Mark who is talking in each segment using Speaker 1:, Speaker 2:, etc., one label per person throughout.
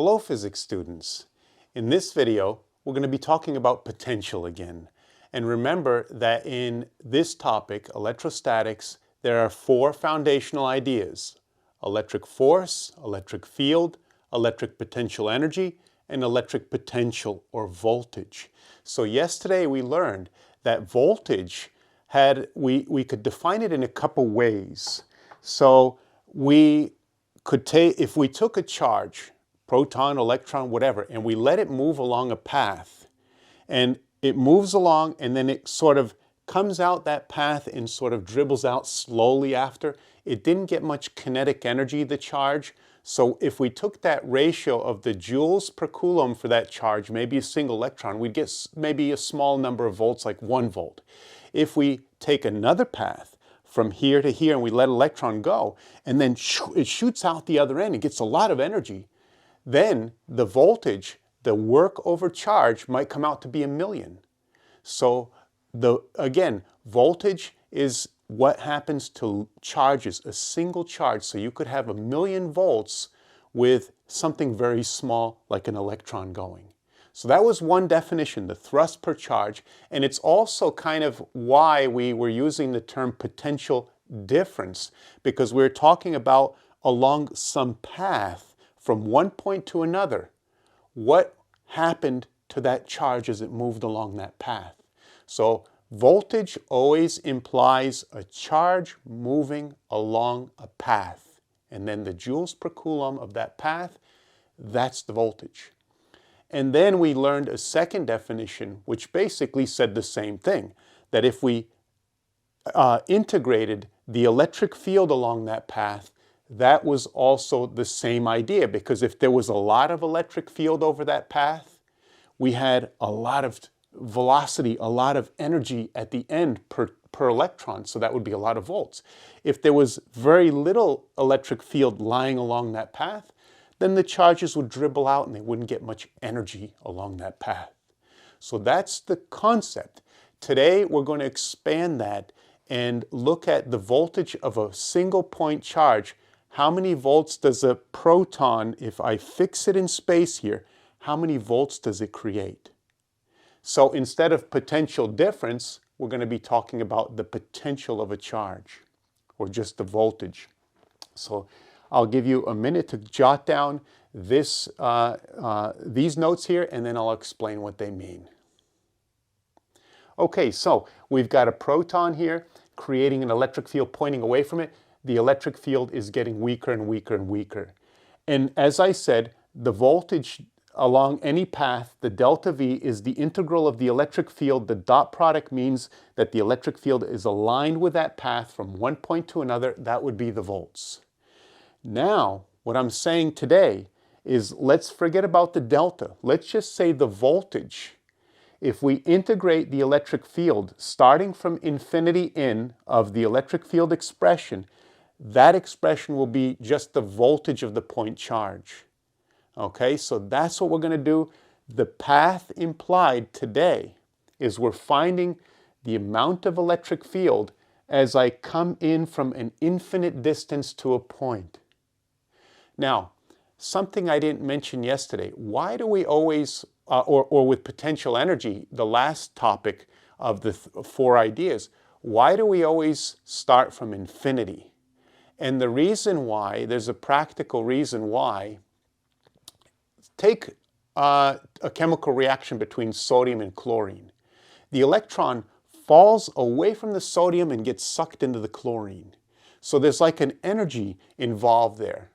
Speaker 1: Hello physics students. In this video, we're going to be talking about potential again. And remember that in this topic, electrostatics, there are four foundational ideas: electric force, electric field, electric potential energy, and electric potential or voltage. So yesterday we learned that voltage we could define it in a couple ways. So we could take, if we took a charge, proton, electron, whatever, and we let it move along a path, and it moves along and then it sort of comes out that path and sort of dribbles out slowly after. It didn't get much kinetic energy, the charge. So if we took that ratio of the joules per coulomb for that charge, maybe a single electron, we'd get maybe a small number of volts, like 1 volt. If we take another path from here to here and we let an electron go, and then it shoots out the other end and gets a lot of energy, then the voltage, the work over charge, might come out to be 1,000,000. So again, voltage is what happens to charges, a single charge. So you could have 1,000,000 volts with something very small like an electron going. So that was one definition, the thrust per charge. And it's also kind of why we were using the term potential difference, because we're talking about along some path from one point to another, what happened to that charge as it moved along that path. So voltage always implies a charge moving along a path. And then the joules per coulomb of that path, that's the voltage. And then we learned a second definition, which basically said the same thing, that if we integrated the electric field along that path, that was also the same idea, because if there was a lot of electric field over that path, we had a lot of velocity, a lot of energy at the end per electron, so that would be a lot of volts. If there was very little electric field lying along that path, then the charges would dribble out and they wouldn't get much energy along that path. So that's the concept. Today we're going to expand that and look at the voltage of a single point charge. How many volts does a proton, if I fix it in space here, how many volts does it create? So instead of potential difference, we're going to be talking about the potential of a charge, or just the voltage. So I'll give you a minute to jot down these notes here, and then I'll explain what they mean. Okay, so we've got a proton here creating an electric field pointing away from it. The electric field is getting weaker and weaker and weaker. And as I said, the voltage along any path, the delta V, is the integral of the electric field. The dot product means that the electric field is aligned with that path from one point to another. That would be the volts. Now, what I'm saying today is let's forget about the delta. Let's just say the voltage. If we integrate the electric field starting from infinity in of the electric field expression, that expression will be just the voltage of the point charge. Okay, so that's what we're going to do. The path implied today is we're finding the amount of electric field as I come in from an infinite distance to a point. Now, something I didn't mention yesterday, why do we always, or with potential energy, the last topic of the four ideas, why do we always start from infinity? And the reason why, there's a practical reason why. Take a chemical reaction between sodium and chlorine. The electron falls away from the sodium and gets sucked into the chlorine. So there's like an energy involved there.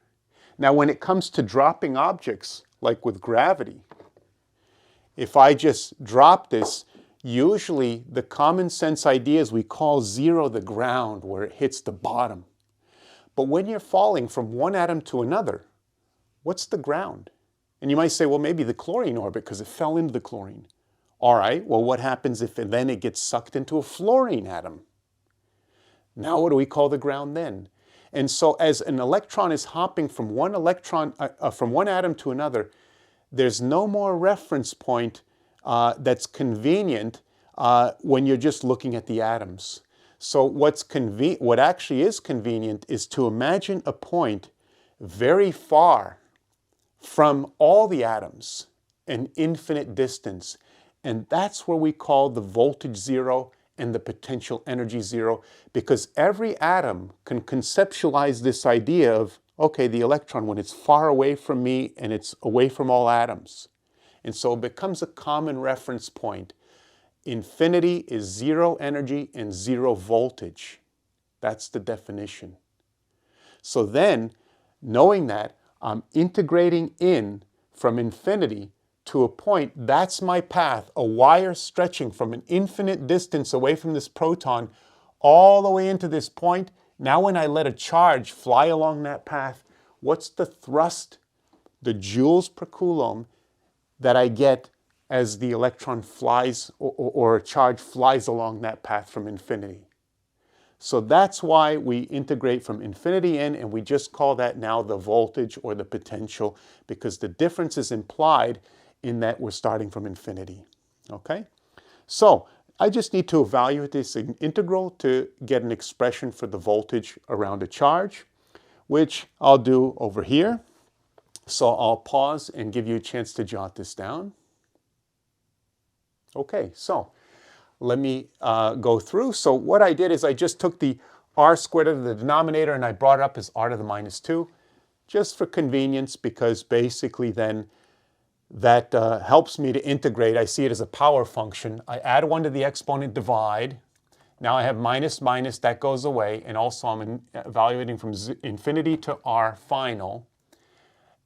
Speaker 1: Now when it comes to dropping objects, like with gravity, if I just drop this, usually the common sense idea is we call zero the ground where it hits the bottom. But when you're falling from one atom to another, what's the ground? And you might say, well, maybe the chlorine orbit because it fell into the chlorine. All right, well, what happens if then it gets sucked into a fluorine atom? Now what do we call the ground then? And so as an electron is hopping from one atom to another, there's no more reference point that's convenient when you're just looking at the atoms. So what actually is convenient is to imagine a point very far from all the atoms an infinite distance. And that's where we call the voltage zero and the potential energy zero, because every atom can conceptualize this idea of, okay, the electron, when it's far away from me and it's away from all atoms. And so it becomes a common reference point. Infinity is zero energy and zero voltage. That's the definition. So then, knowing that, I'm integrating in from infinity to a point, that's my path, a wire stretching from an infinite distance away from this proton all the way into this point. Now when I let a charge fly along that path, what's the thrust, the joules per coulomb, that I get as the electron flies or a charge flies along that path from infinity? So that's why we integrate from infinity in, and we just call that now the voltage or the potential, because the difference is implied in that we're starting from infinity. Okay? So I just need to evaluate this integral to get an expression for the voltage around a charge, which I'll do over here. So I'll pause and give you a chance to jot this down. Okay, so let me go through. So what I did is I just took the r squared of the denominator and I brought it up as r to the minus 2, just for convenience, because basically then that helps me to integrate. I see it as a power function. I add 1 to the exponent, divide. Now I have minus minus, that goes away, and also I'm evaluating from infinity to r final.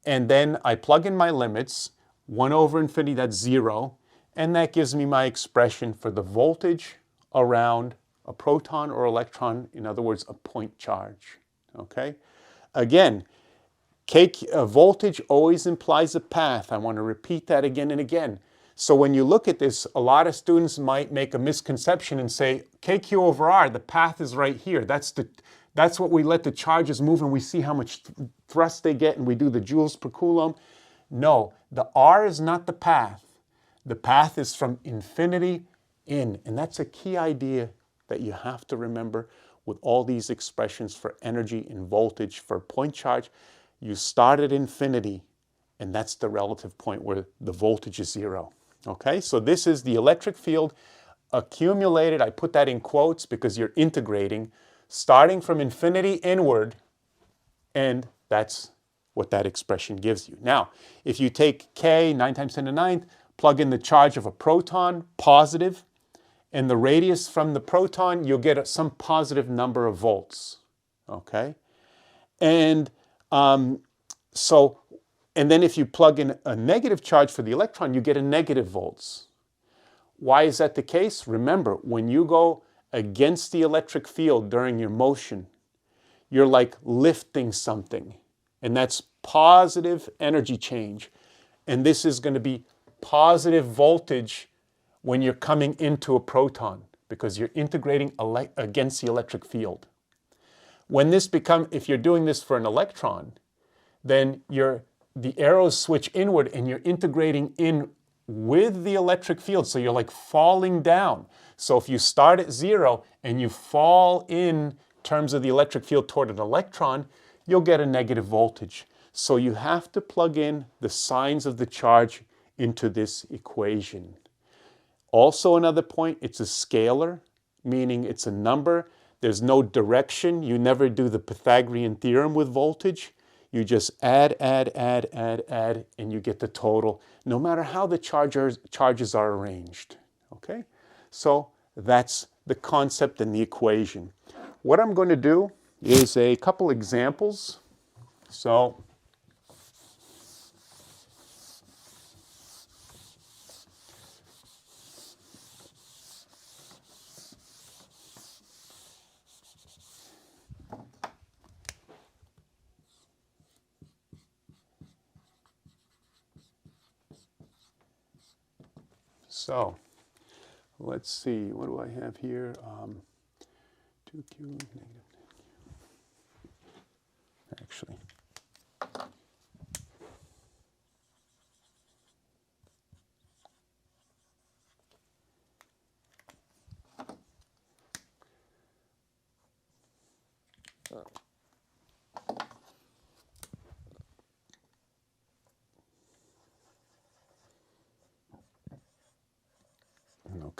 Speaker 1: And then I plug in my limits, 1 over infinity, that's 0. And that gives me my expression for the voltage around a proton or electron, in other words, a point charge. Okay? Again, voltage always implies a path. I want to repeat that again and again. So when you look at this, a lot of students might make a misconception and say, KQ over R, the path is right here. That's what we let the charges move and we see how much thrust they get and we do the joules per coulomb. No, the R is not the path. The path is from infinity in. And that's a key idea that you have to remember with all these expressions for energy and voltage for point charge. You start at infinity, and that's the relative point where the voltage is 0. Okay, so this is the electric field accumulated. I put that in quotes because you're integrating, starting from infinity inward, and that's what that expression gives you. Now, if you take K, 9 times 10 to the 9th, plug in the charge of a proton, positive, and the radius from the proton, you'll get some positive number of volts. Okay? And then if you plug in a negative charge for the electron, you get a negative volts. Why is that the case? Remember, when you go against the electric field during your motion, you're like lifting something, and that's positive energy change. And this is going to be positive voltage when you're coming into a proton, because you're integrating against the electric field. When this if you're doing this for an electron, then the arrows switch inward and you're integrating in with the electric field. So you're like falling down. So if you start at 0 and you fall in terms of the electric field toward an electron, you'll get a negative voltage. So you have to plug in the signs of the charge into this equation. Also another point, it's a scalar, meaning it's a number. There's no direction. You never do the Pythagorean theorem with voltage. You just add, and you get the total, no matter how the charges are arranged. Okay? So that's the concept and the equation. What I'm going to do is a couple examples. So let's see, what do I have here? 2q negative. Actually.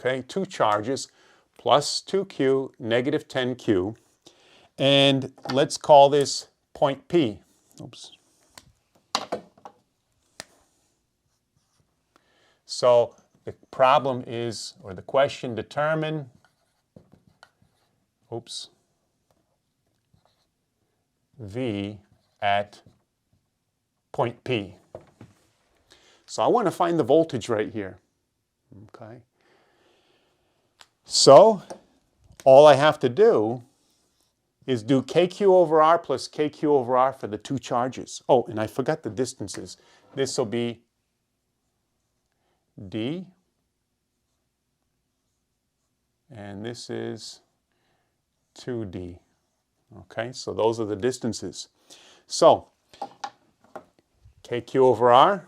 Speaker 1: Okay, two charges, plus 2q, negative 10q. And let's call this point P. Oops. So the problem is, or the question, determine, V at point P. So I want to find the voltage right here. Okay. So all I have to do is do KQ over R plus KQ over R for the two charges. Oh, and I forgot the distances. This will be D, and this is 2D. Okay, so those are the distances. So KQ over R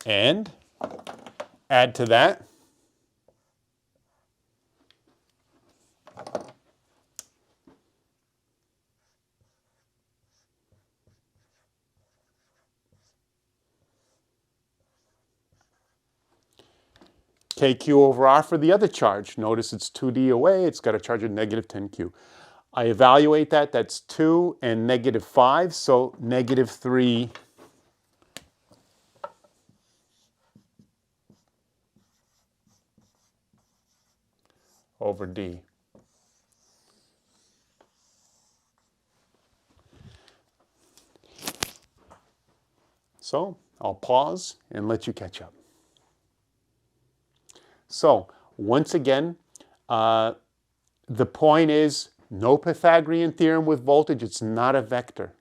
Speaker 1: and add to that KQ over R for the other charge. Notice it's 2D away. It's got a charge of negative 10Q. I evaluate that. That's 2 and negative 5, so negative 3 over D. So I'll pause and let you catch up. So once again, the point is no Pythagorean theorem with voltage. It's not a vector.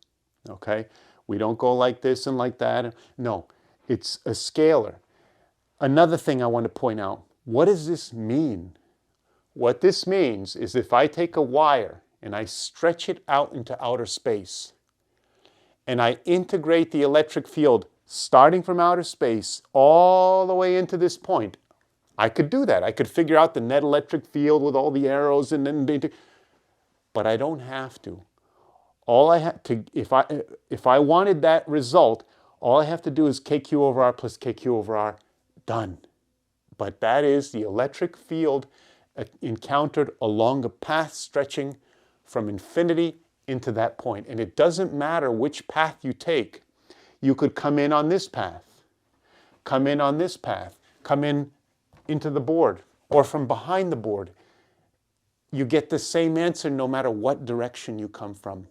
Speaker 1: Okay? We don't go like this and like that. No, it's a scalar. Another thing I want to point out, what does this mean? What this means is if I take a wire and I stretch it out into outer space and I integrate the electric field starting from outer space all the way into this point, I could do that. I could figure out the net electric field with all the arrows and then, but I don't have to. All I have to, if I wanted that result, all I have to do is KQ over R plus KQ over R, done. But that is the electric field encountered along a path stretching from infinity into that point. And it doesn't matter which path you take. You could come in on this path, come in on this path, come in into the board, or from behind the board. You get the same answer no matter what direction you come from.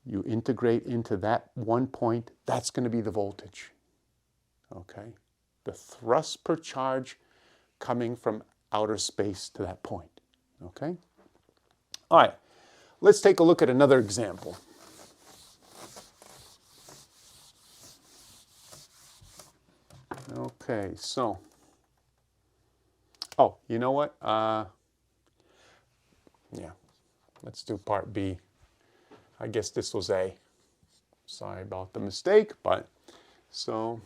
Speaker 1: You integrate into that one point, that's going to be the voltage. Okay? The thrust per charge coming from outer space to that point. Okay? All right, let's take a look at another example. Okay, so, oh, you know what? Yeah, let's do part B. I guess this was A. Sorry about the mistake, but so.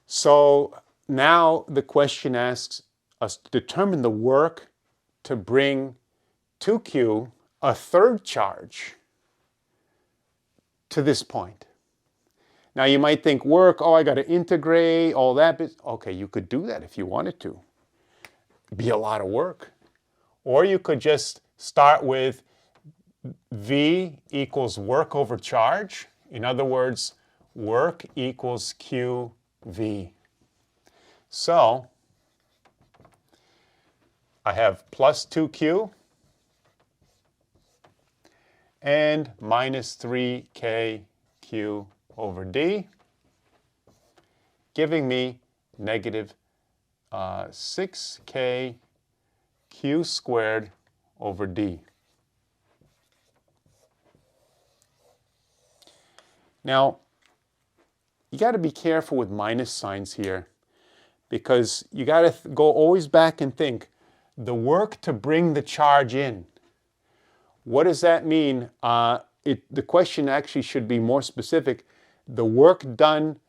Speaker 1: So now the question asks us to determine the work to bring 2Q, a third charge, to this point. Now you might think work, oh, I got to integrate, all that. Okay, you could do that if you wanted to. It'd be a lot of work. Or you could just start with V equals work over charge. In other words, work equals QV. So I have plus 2Q and minus 3KQ over D, giving me negative 6KQ squared over D. Now, you got to be careful with minus signs here, because you got to go always back and think, the work to bring the charge in. What does that mean? the question actually should be more specific. The work done,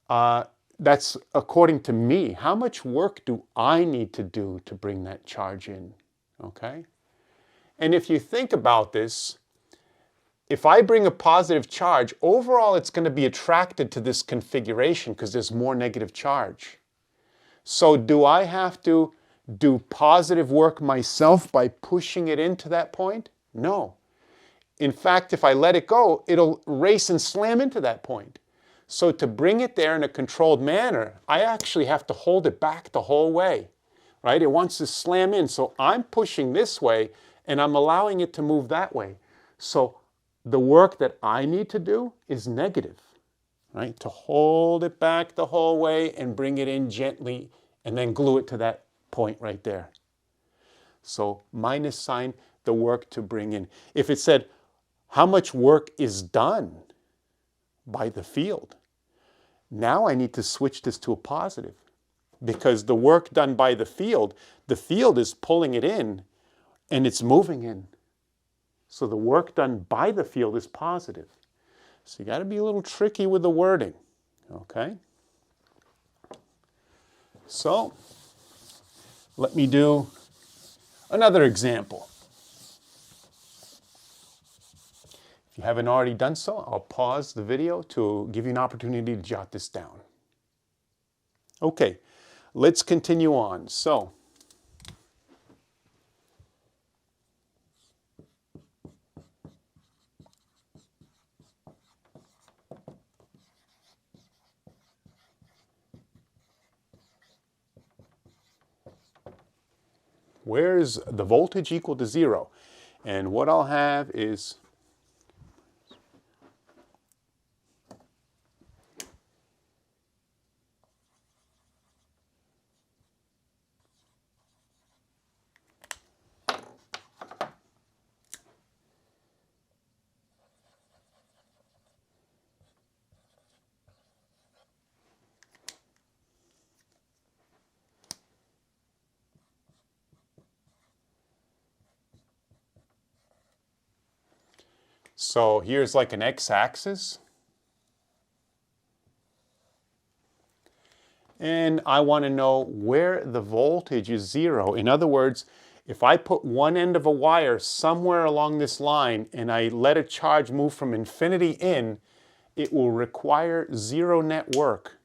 Speaker 1: that's according to me. How much work do I need to do to bring that charge in? Okay? And if you think about this, if I bring a positive charge, overall it's going to be attracted to this configuration because there's more negative charge. So do I have to do positive work myself by pushing it into that point? No. In fact, if I let it go, it'll race and slam into that point. So to bring it there in a controlled manner, I actually have to hold it back the whole way, right? It wants to slam in, so I'm pushing this way and I'm allowing it to move that way. So the work that I need to do is negative, right? To hold it back the whole way and bring it in gently and then glue it to that point right there. So minus sign the work to bring in. If it said, how much work is done by the field? Now I need to switch this to a positive because the work done by the field is pulling it in and it's moving in. So the work done by the field is positive. So you got to be a little tricky with the wording, okay? So let me do another example. If you haven't already done so, I'll pause the video to give you an opportunity to jot this down. Okay, let's continue on. So, where's the voltage equal to 0? And what I'll have is so here's like an x-axis. And I want to know where the voltage is 0. In other words, if I put one end of a wire somewhere along this line and I let a charge move from infinity in, it will require 0 net work.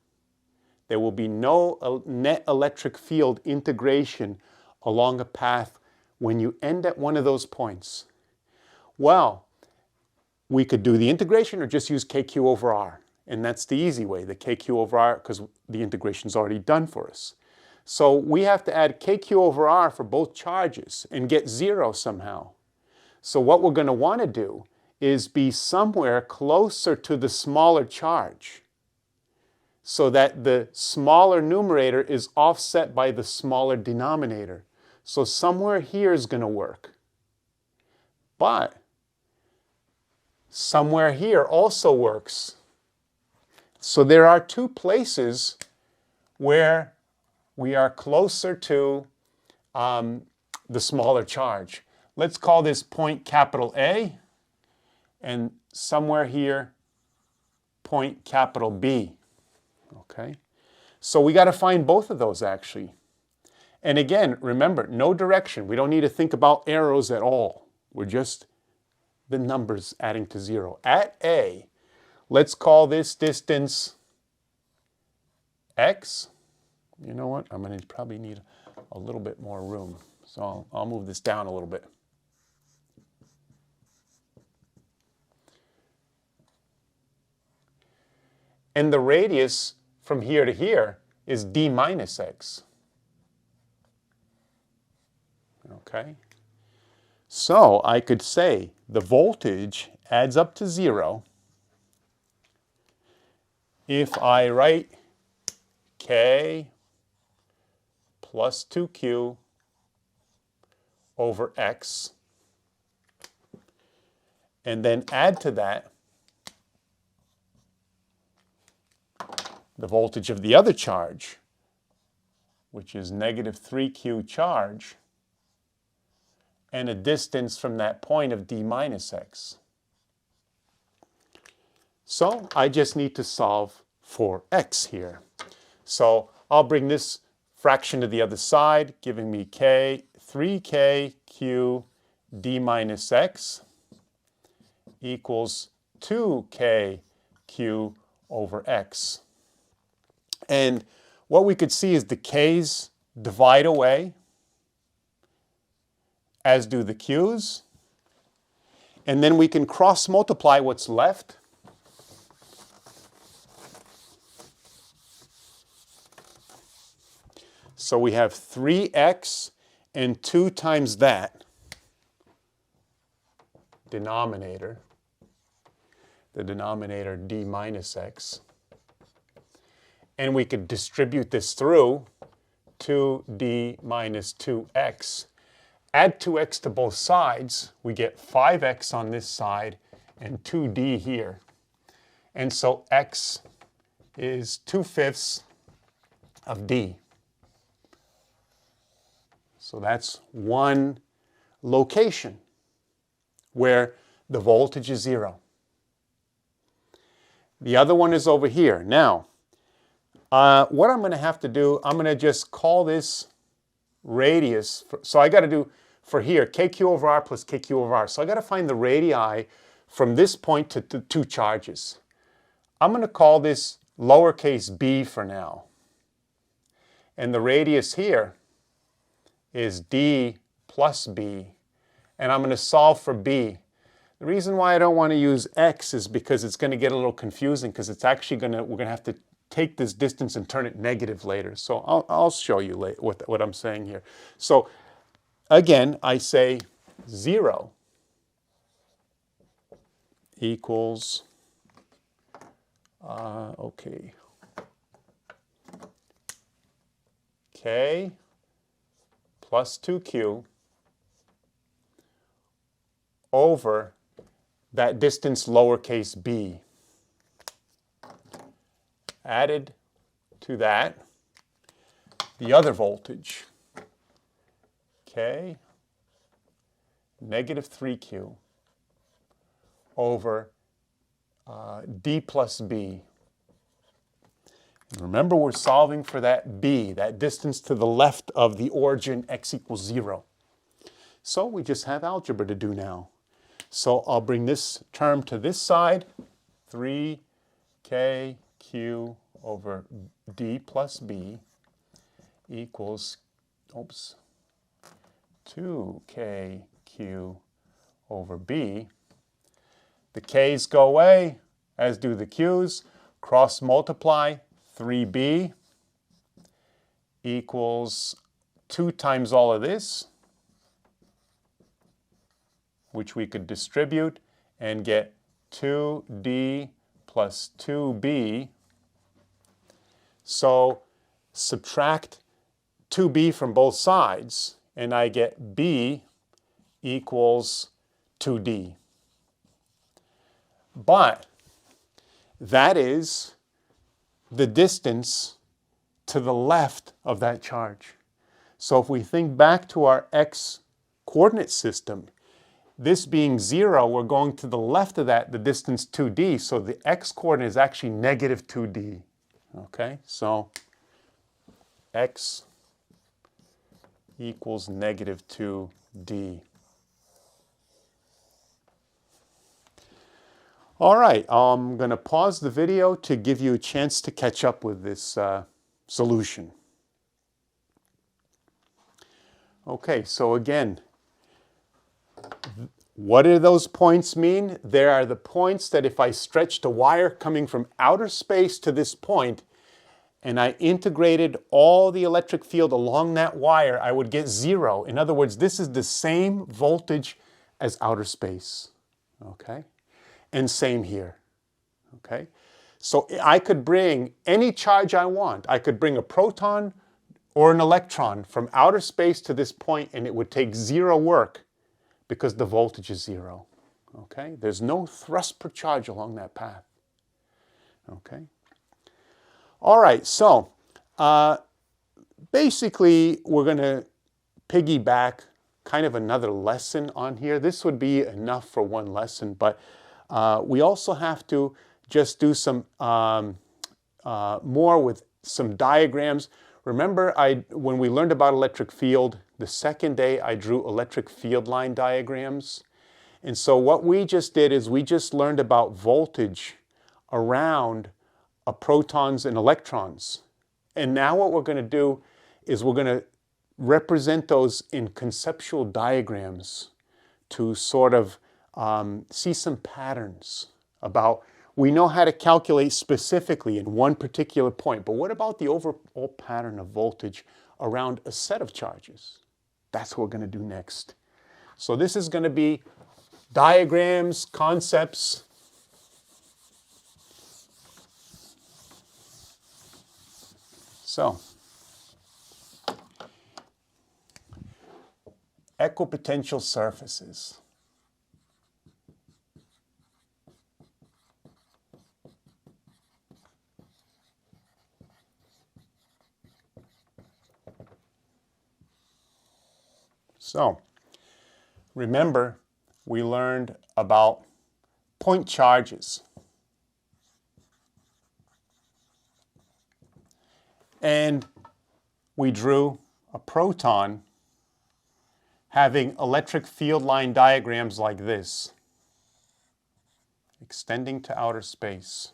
Speaker 1: There will be no net electric field integration along a path when you end at one of those points. Well, we could do the integration or just use KQ over R. And that's the easy way, the KQ over R, because the integration is already done for us. So we have to add KQ over R for both charges and get 0 somehow. So what we're going to want to do is be somewhere closer to the smaller charge so that the smaller numerator is offset by the smaller denominator. So somewhere here is going to work. But somewhere here also works. So there are two places where we are closer to the smaller charge. Let's call this point capital A, and somewhere here, point capital B. Okay? So we got to find both of those actually. And again, remember, no direction. We don't need to think about arrows at all. We're just the numbers adding to 0. At A, let's call this distance x. You know what? I'm going to probably need a little bit more room. So I'll move this down a little bit. And the radius from here to here is d minus x. Okay? So I could say the voltage adds up to 0 if I write K plus 2Q over X and then add to that the voltage of the other charge, which is negative 3Q charge, and a distance from that point of d minus x. So I just need to solve for x here. So I'll bring this fraction to the other side, giving me k, 3k q d minus x equals 2k q over x. And what we could see is the k's divide away, as do the q's. And then we can cross multiply what's left. So we have 3x and 2 times that denominator, the denominator d minus x. And we could distribute this through 2d minus 2x. Add 2x to both sides, we get 5x on this side and 2d here. And so x is 2/5 of d. So that's one location where the voltage is 0. The other one is over here. Now, what I'm going to have to do, I'm going to just call this radius. So I got to do for here, kq over r plus kq over r. So I got to find the radii from this point to the two charges. I'm going to call this lowercase b for now. And the radius here is d plus b. And I'm going to solve for b. The reason why I don't want to use x is because it's going to get a little confusing, because it's actually we're going to have to take this distance and turn it negative later. So I'll show you later what I'm saying here. So again, I say 0 equals, k plus 2q over that distance lowercase b. Added to that, the other voltage, k negative 3q over d plus b. And remember, we're solving for that b, that distance to the left of the origin, x equals 0. So we just have algebra to do now. So I'll bring this term to this side, 3k q over d plus b equals, 2k q over b. The k's go away, as do the q's. Cross multiply, 3b equals 2 times all of this, which we could distribute and get 2d plus 2b. So subtract 2b from both sides, and I get b equals 2d. But that is the distance to the left of that charge. So if we think back to our x coordinate system, this being 0, we're going to the left of that, the distance 2d, so the x-coordinate is actually negative 2d. Okay, so x equals negative 2d. All right, I'm going to pause the video to give you a chance to catch up with this solution. Okay, so again, what do those points mean? They are the points that if I stretched a wire coming from outer space to this point, and I integrated all the electric field along that wire, I would get 0. In other words, this is the same voltage as outer space. Okay? And same here. Okay? So I could bring any charge I want. I could bring a proton or an electron from outer space to this point, and it would take 0 work, because the voltage is 0. Okay? There's no thrust per charge along that path. Okay? All right, so basically we're going to piggyback kind of another lesson on here. This would be enough for one lesson, but we also have to just do some more with some diagrams. Remember, when we learned about electric field, the second day I drew electric field line diagrams. And so what we just did is we just learned about voltage around protons and electrons. And now what we're going to do is we're going to represent those in conceptual diagrams to sort of see some patterns about, we know how to calculate specifically in one particular point, but what about the overall pattern of voltage around a set of charges? That's what we're going to do next. So this is going to be diagrams, concepts. So, equipotential surfaces. So, remember, we learned about point charges. And we drew a proton having electric field line diagrams like this, extending to outer space.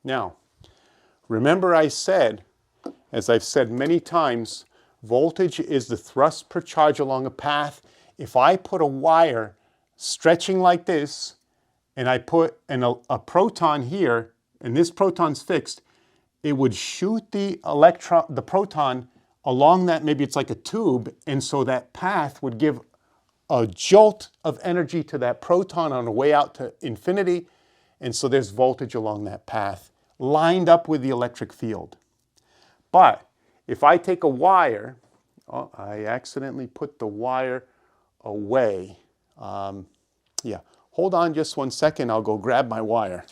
Speaker 1: Now, remember I said, as I've said many times, voltage is the thrust per charge along a path. If I put a wire stretching like this, and I put a proton here, and this proton's fixed, it would shoot the proton along that, maybe it's like a tube, and so that path would give a jolt of energy to that proton on the way out to infinity, and so there's voltage along that path, lined up with the electric field. But if I take a wire, oh, I accidentally put the wire away. Yeah, hold on just 1 second, I'll go grab my wire.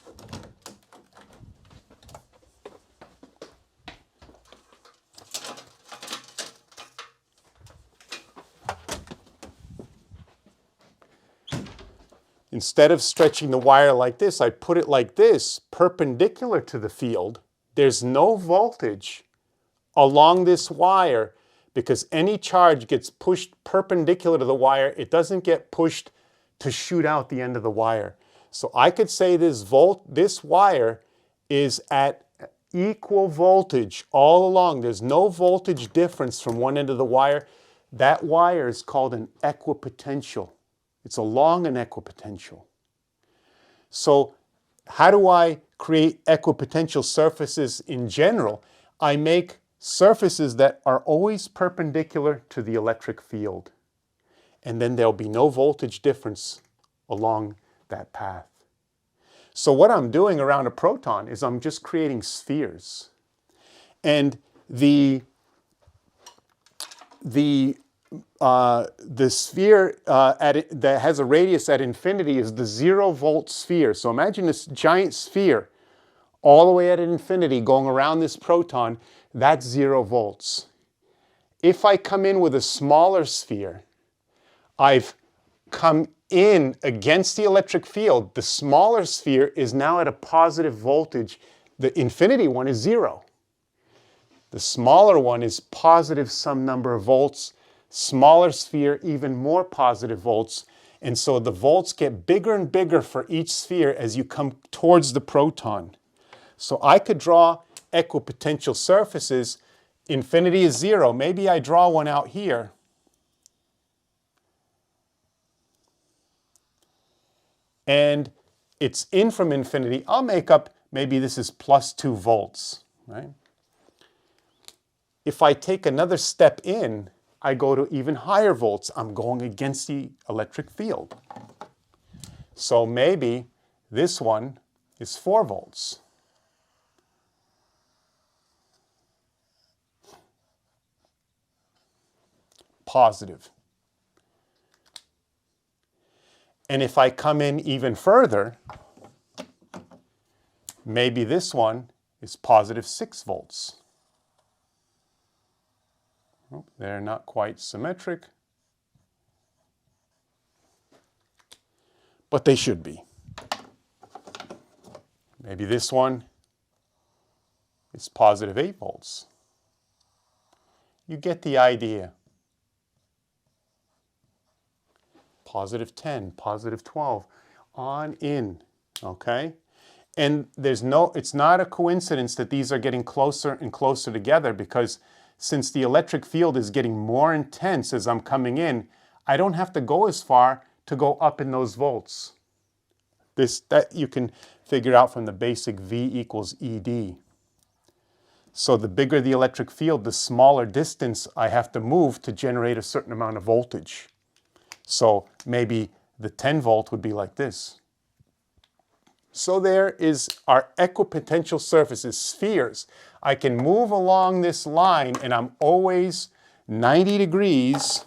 Speaker 1: Instead of stretching the wire like this, I put it like this, perpendicular to the field. There's no voltage along this wire because any charge gets pushed perpendicular to the wire. It doesn't get pushed to shoot out the end of the wire. So I could say this wire is at equal voltage all along. There's no voltage difference from one end of the wire. That wire is called an equipotential. It's along an equipotential. So how do I create equipotential surfaces in general? I make surfaces that are always perpendicular to the electric field. And then there'll be no voltage difference along that path. So what I'm doing around a proton is I'm just creating spheres. And the sphere that has a radius at infinity is the 0-volt sphere. So imagine this giant sphere all the way at infinity going around this proton. That's 0 volts. If I come in with a smaller sphere, I've come in against the electric field. The smaller sphere is now at a positive voltage. The infinity one is 0. The smaller one is positive some number of volts. Smaller sphere, even more positive volts. And so the volts get bigger and bigger for each sphere as you come towards the proton. So I could draw equipotential surfaces. Infinity is 0. Maybe I draw one out here. And it's in from infinity. I'll make up, maybe this is plus 2 volts, right? If I take another step in, I go to even higher volts. I'm going against the electric field. So maybe this one is 4 volts. Positive. And if I come in even further, maybe this one is positive 6 volts. Oh, they're not quite symmetric, but they should be. Maybe this one is positive 8 volts. You get the idea. Positive 10, positive 12, on in, okay? And it's not a coincidence that these are getting closer and closer together, because since the electric field is getting more intense as I'm coming in, I don't have to go as far to go up in those volts. That you can figure out from the basic V equals ED. So the bigger the electric field, the smaller distance I have to move to generate a certain amount of voltage. So maybe the 10 volt would be like this. So there is our equipotential surfaces, spheres. I can move along this line and I'm always 90 degrees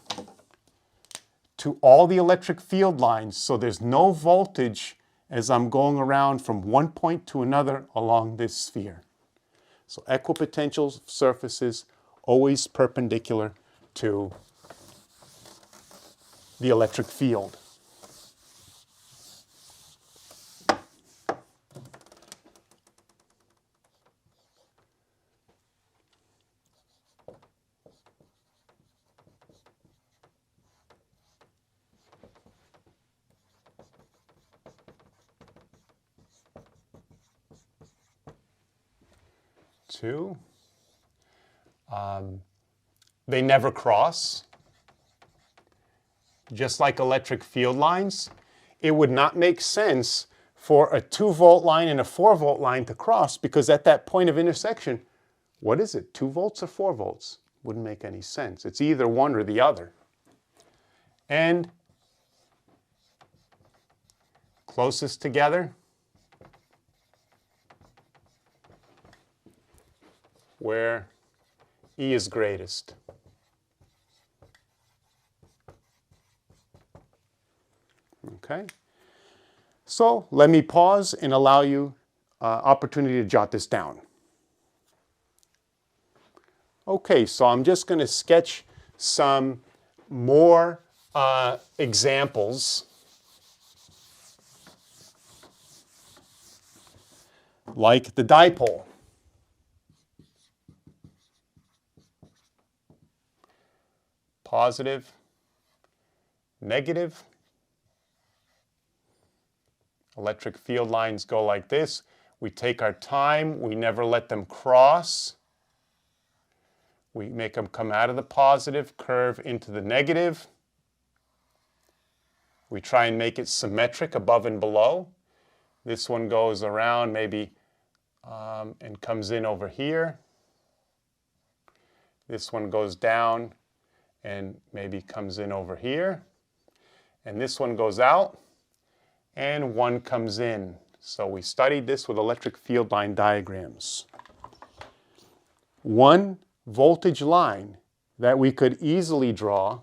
Speaker 1: to all the electric field lines. So there's no voltage as I'm going around from one point to another along this sphere. So equipotential surfaces always perpendicular to the electric field. Two. They never cross. Just like electric field lines, it would not make sense for a 2 volt line and a 4 volt line to cross, because at that point of intersection, what is it, 2 volts or 4 volts? Wouldn't make any sense. It's either one or the other. And closest together, where E is greatest. Okay, so let me pause and allow you opportunity to jot this down. Okay, so I'm just going to sketch some more examples, like the dipole. Positive, negative. Electric field lines go like this. We take our time. We never let them cross. We make them come out of the positive, curve into the negative. We try and make it symmetric above and below. This one goes around maybe and comes in over here. This one goes down and maybe comes in over here. And this one goes out and one comes in. So we studied this with electric field line diagrams. One voltage line that we could easily draw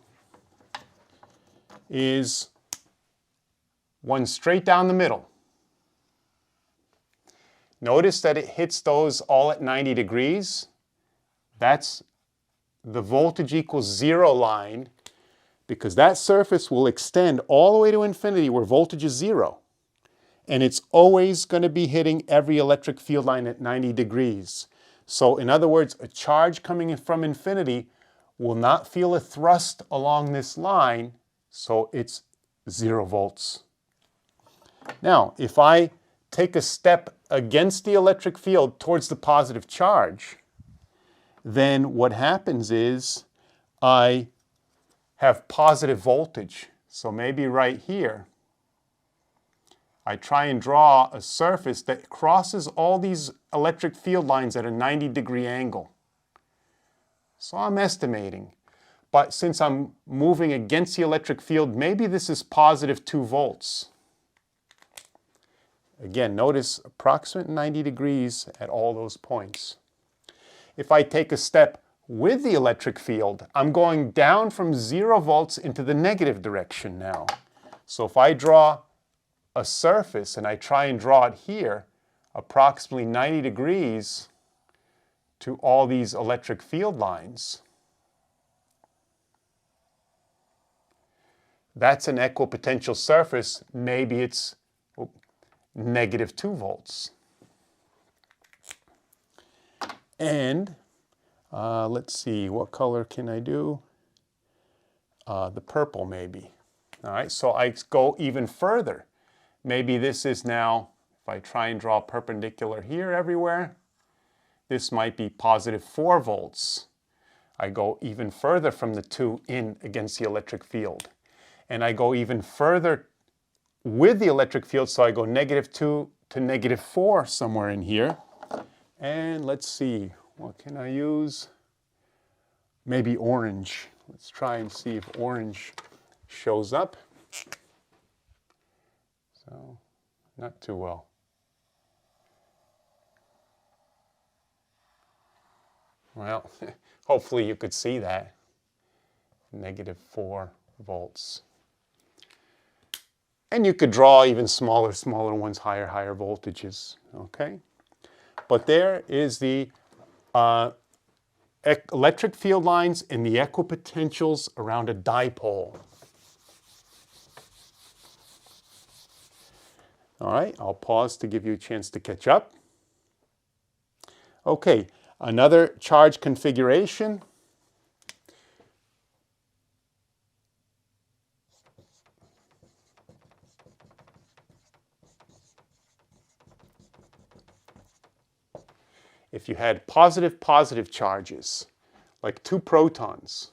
Speaker 1: is one straight down the middle. Notice that it hits those all at 90 degrees. That's the voltage equals 0 line, because that surface will extend all the way to infinity where voltage is 0. And it's always going to be hitting every electric field line at 90 degrees. So in other words, a charge coming in from infinity will not feel a thrust along this line, so it's 0 volts. Now, if I take a step against the electric field towards the positive charge, then what happens is I have positive voltage. So maybe right here, I try and draw a surface that crosses all these electric field lines at a 90-degree angle. So I'm estimating. But since I'm moving against the electric field, maybe this is positive 2 volts. Again, notice approximate 90 degrees at all those points. If I take a step with the electric field, I'm going down from 0 volts into the negative direction now. So if I draw a surface and I try and draw it here, approximately 90 degrees to all these electric field lines, that's an equipotential surface. Maybe it's negative 2 volts. And let's see, what color can I do? The purple maybe. All right, so I go even further. Maybe this is now, if I try and draw perpendicular here everywhere, this might be positive 4 volts. I go even further from the 2 in against the electric field. And I go even further with the electric field, so I go negative 2 to negative 4 somewhere in here. And let's see, what can I use? Maybe orange. Let's try and see if orange shows up. So, not too well. Well, hopefully you could see that. Negative 4 volts. And you could draw even smaller ones, higher voltages, okay? But there is the electric field lines and the equipotentials around a dipole. All right, I'll pause to give you a chance to catch up. Okay, another charge configuration. If you had positive charges, like 2 protons.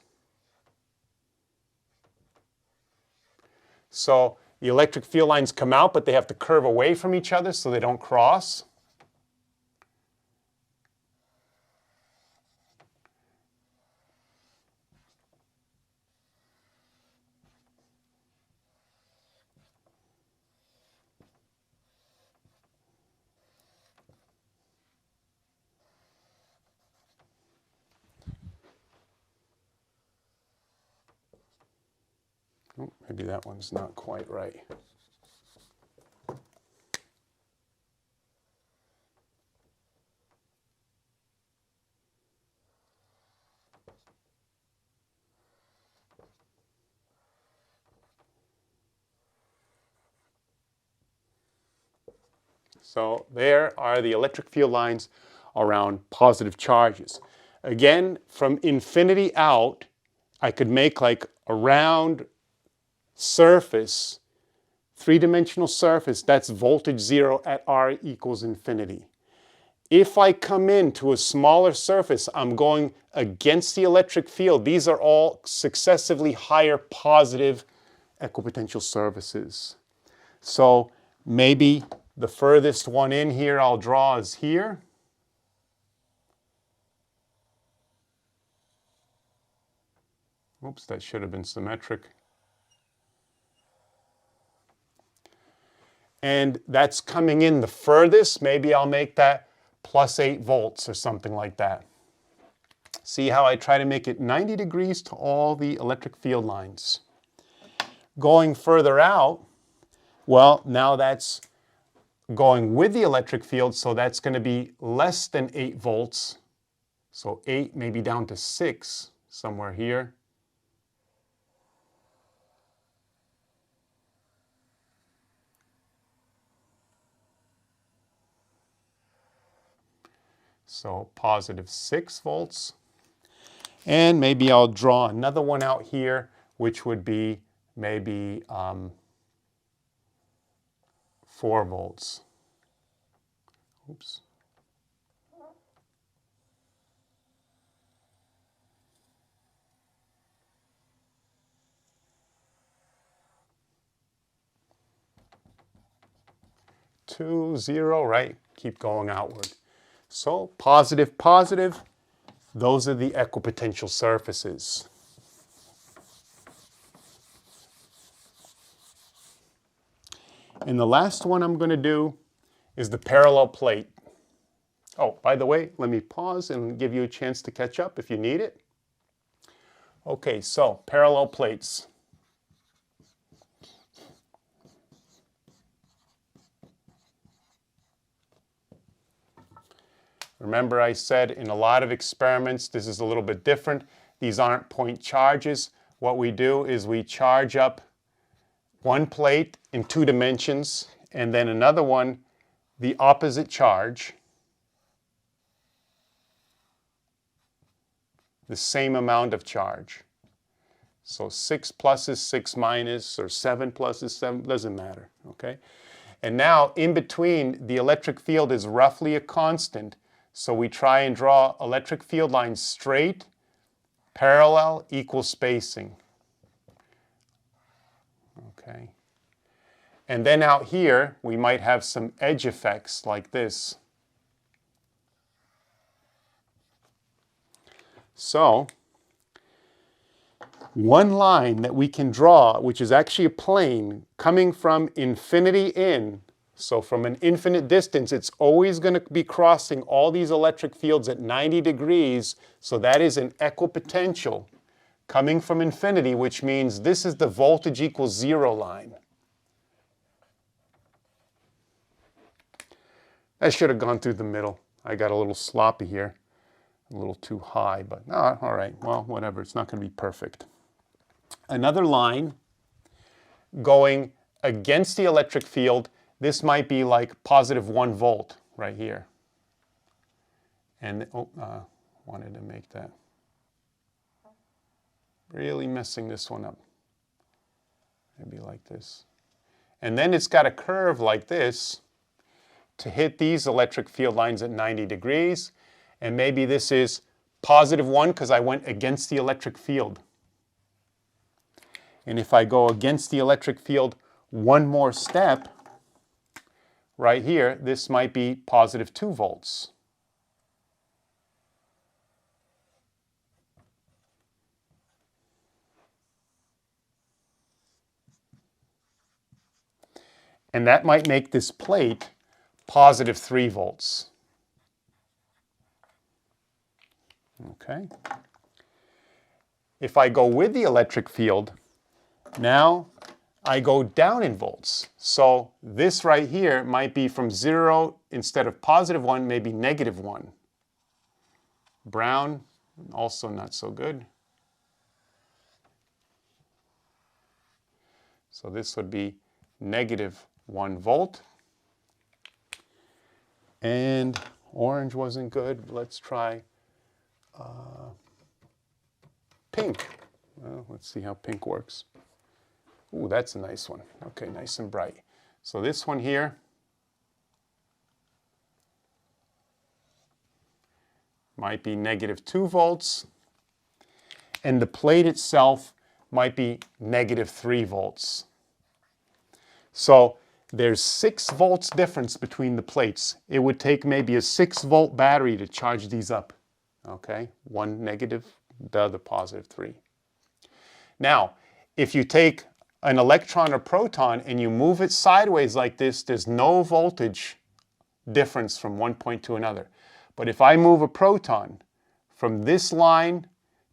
Speaker 1: So the electric field lines come out, but they have to curve away from each other so they don't cross. Oh, maybe that one's not quite right. So there are the electric field lines around positive charges. Again, from infinity out, I could make like a round surface, 3-dimensional surface, that's voltage 0 at R equals infinity. If I come into a smaller surface, I'm going against the electric field. These are all successively higher positive equipotential surfaces. So maybe the furthest one in here I'll draw is here. Oops, that should have been symmetric. And that's coming in the furthest. Maybe I'll make that plus 8 volts or something like that. See how I try to make it 90 degrees to all the electric field lines. Going further out, well, now that's going with the electric field, so that's going to be less than 8 volts. So 8 maybe down to 6 somewhere here. So positive 6 volts. And maybe I'll draw another one out here, which would be maybe 4 volts. Oops. Two, 0, right? Keep going outward. So positive, those are the equipotential surfaces. And the last one I'm going to do is the parallel plate. Oh, by the way, let me pause and give you a chance to catch up if you need it. Okay, so parallel plates. Remember I said in a lot of experiments, this is a little bit different. These aren't point charges. What we do is we charge up one plate in 2 dimensions, and then another one, the opposite charge, the same amount of charge. So 6 plus is 6 minus, or 7 plus is 7, doesn't matter, okay? And now, in between, the electric field is roughly a constant, so we try and draw electric field lines straight, parallel, equal spacing. Okay. And then out here, we might have some edge effects like this. So, one line that we can draw, which is actually a plane, coming from infinity in, so from an infinite distance, it's always going to be crossing all these electric fields at 90 degrees, so that is an equipotential coming from infinity, which means this is the voltage equals 0 line. I should have gone through the middle. I got a little sloppy here, a little too high, but all right, well, whatever, it's not going to be perfect. Another line going against the electric field, this might be like positive 1 volt right here. And, wanted to make that. Really messing this one up. Maybe like this. And then it's got a curve like this to hit these electric field lines at 90 degrees. And maybe this is positive 1 because I went against the electric field. And if I go against the electric field one more step, right here, this might be positive 2 volts. And that might make this plate positive 3 volts. Okay. If I go with the electric field, now I go down in volts. So this right here might be from 0, instead of positive 1, maybe negative 1. Brown, also not so good. So this would be negative 1 volt. And orange wasn't good. Let's try pink. Well, let's see how pink works. Ooh, that's a nice one. Okay, nice and bright. So this one here might be negative 2 volts. And the plate itself might be negative 3 volts. So there's 6 volts difference between the plates. It would take maybe a 6-volt battery to charge these up. Okay, one negative, the other positive 3. Now, if you take an electron or proton and you move it sideways like this, there's no voltage difference from one point to another. But if I move a proton from this line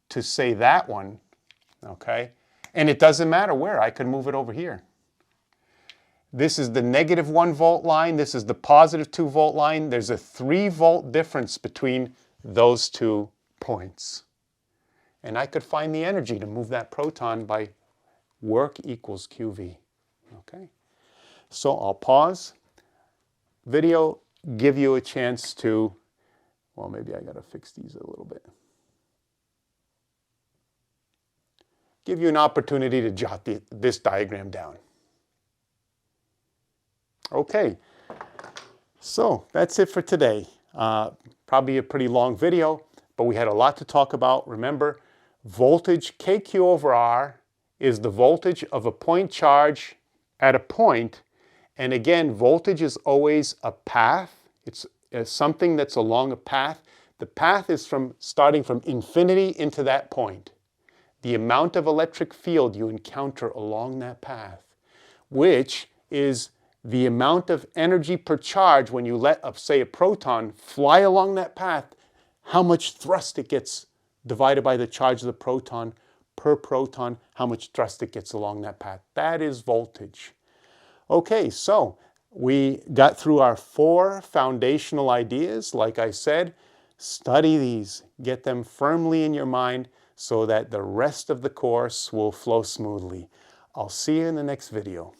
Speaker 1: to, say, that one, okay, and it doesn't matter where, I could move it over here. This is the negative 1 volt line, this is the positive 2 volt line. There's a 3 volt difference between those 2 points. And I could find the energy to move that proton by work equals QV. Okay? So I'll pause video, give you a chance to, well, maybe I got to fix these a little bit. Give you an opportunity to jot this diagram down. Okay, so that's it for today. Probably a pretty long video, but we had a lot to talk about. Remember, voltage KQ over R is the voltage of a point charge at a point. And again, voltage is always a path. It's something that's along a path. The path is starting from infinity into that point. The amount of electric field you encounter along that path, which is the amount of energy per charge when you let, say, a proton fly along that path, how much thrust it gets divided by the charge of the proton per proton, how much thrust it gets along that path. That is voltage. Okay, so we got through our 4 foundational ideas. Like I said, study these, get them firmly in your mind so that the rest of the course will flow smoothly. I'll see you in the next video.